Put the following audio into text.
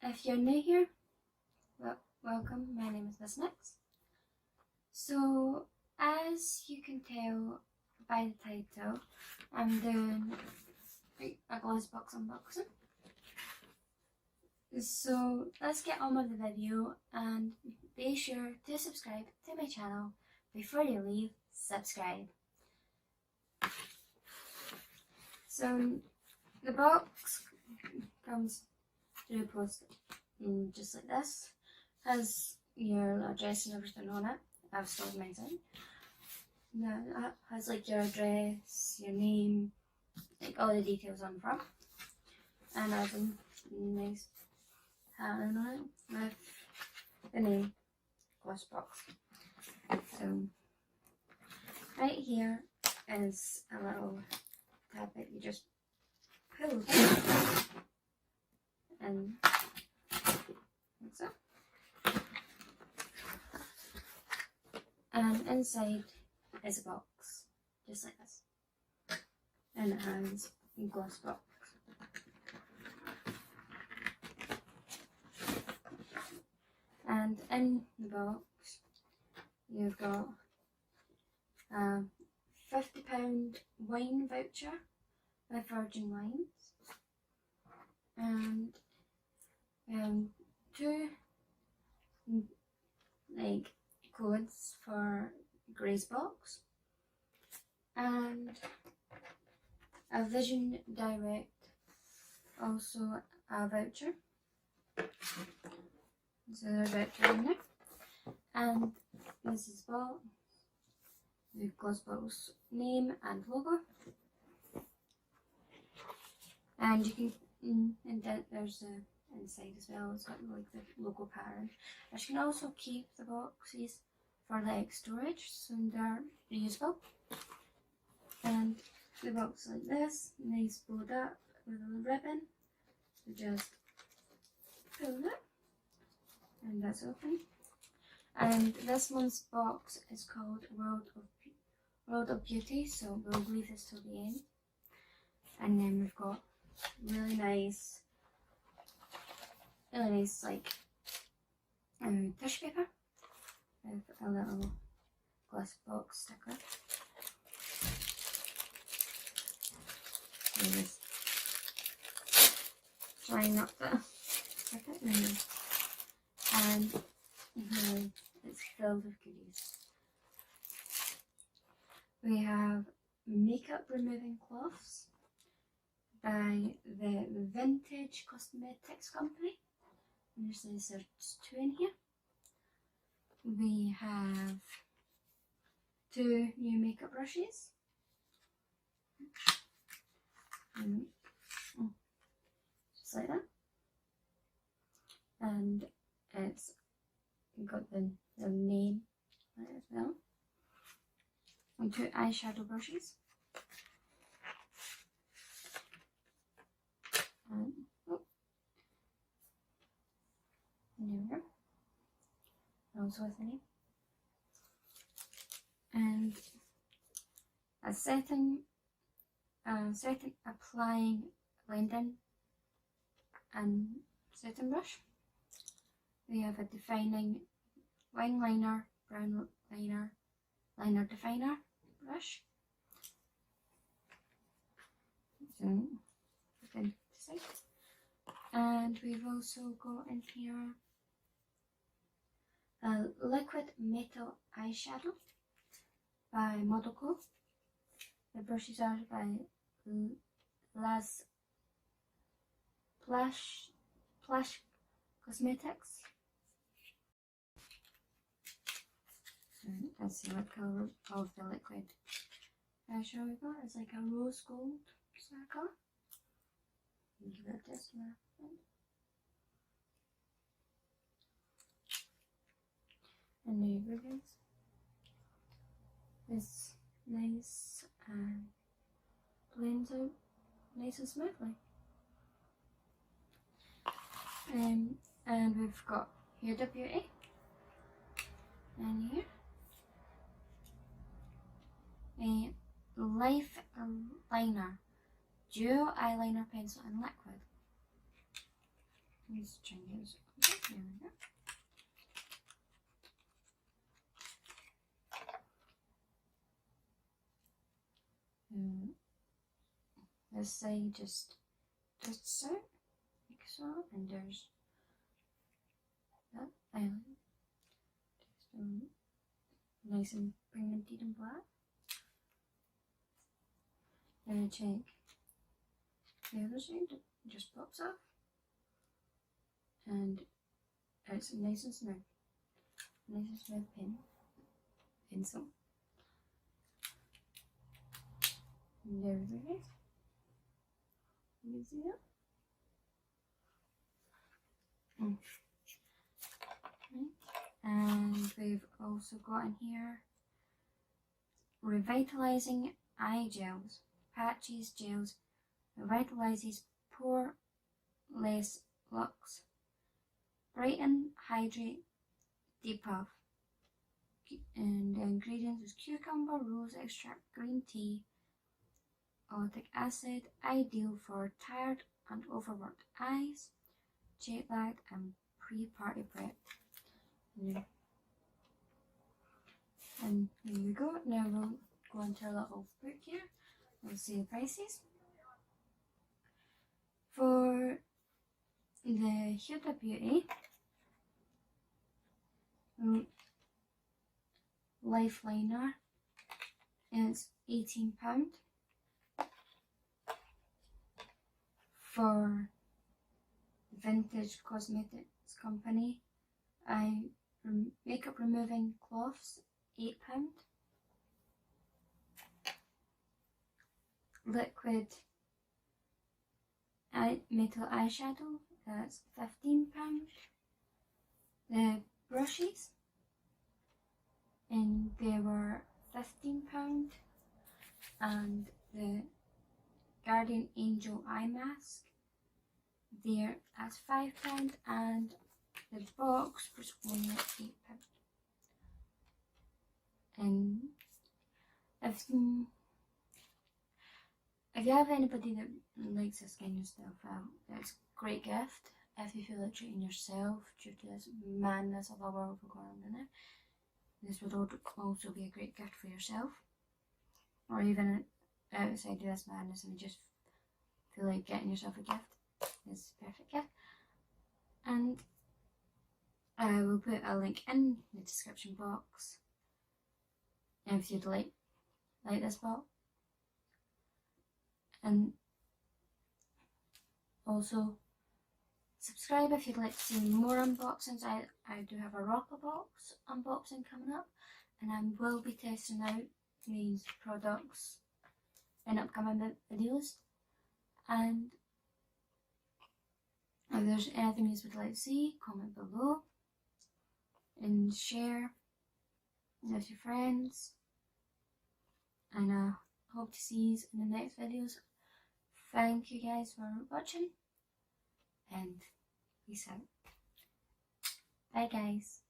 If you're new here, welcome. My name is MissMix. So, as you can tell by the title, I'm doing a Glossybox unboxing. So, let's get on with the video and be sure to subscribe to my channel. Before you leave, subscribe. So, the box comes through the post just like this. Has your address and everything on it. I've stored mine in. Now it has like your address, your name, like all the details on the front. And has a nice pattern on it with the name Glossybox. So right here is a little tab that you just pull and like so. And inside is a box, just like this. And it has a Glossybox. And in the box, you've got a £50 wine voucher with Virgin Wines. And two like codes for Glossybox and a Vision Direct, also a voucher. So there's a voucher in there, and this is the Glossybox name and logo, and you can there's the inside as well. It's got like the logo pattern. But you can also keep the boxes for like storage, so they're reusable. And the box like this, nice bowed up with a ribbon. So just pull it, and that's open. And this month's box is called World of Beauty, so we'll leave this till the end. And then we've got really nice like tissue paper with a little Glossybox sticker. So just try not to rip it in there. And it's filled with goodies. We have makeup removing cloths by the Vintage Cosmetics Company. And there's two in here. We have two new makeup brushes. Just like that. And it's got the name on it as well. And two eyeshadow brushes. And there we go. Also with the name. And a setting applying blending and setting brush. We have a defining wing liner, brown liner definer brush. So put them to side. And we've also got in here a liquid metal eyeshadow by Model Co. The brushes are by Plash Cosmetics. So that's the colour of the liquid eyeshadow we got. It's like a rose gold sort of colour. Give it a test now. And there you go, guys. It's nice and blends out nice and smoothly. And we've got Huda Beauty and here a Life Liner Dual Eyeliner Pencil in Liquid. Let's try and get this. Okay, there we go. This side just twists out like so, and there's that island. Just nice and pigmented and black. Then I check the other side, it just pops off, and it's nice and smooth. Nice and smooth pencil. And there we go. You can see that? Okay. And we've also got in here revitalizing eye gels, patches, gels, revitalizes poreless looks, brighten, hydrate, depuff. And the ingredients is cucumber, rose extract, green tea, oleic acid, ideal for tired and overworked eyes, jet lagged and pre-party prep. And here we go. Now we'll go into our little book here. We'll see the prices. For the Huda Beauty Lifeliner is £18. For Vintage Cosmetics Company, makeup removing cloths, £8. Liquid metal eyeshadow, that's £15. The brushes, and they were £15, and the Guardian Angel eye mask, there at £5, and the box was only £8. And if you have anybody that likes this kind of stuff, it's a great gift. If you feel like treating yourself due to this madness of our world we're going on now, this would also be a great gift for yourself. Or even outside of this madness and you just feel like getting yourself a gift, this is a perfect gift. And I will put a link in the description box if you'd like this box. And also subscribe if you'd like to see more unboxings. I do have a Box unboxing coming up, and I will be testing out these products in upcoming videos. And if there's anything you would like to see, comment below and share with your friends. And I hope to see you in the next videos. Thank you guys for watching, and peace out. Bye guys.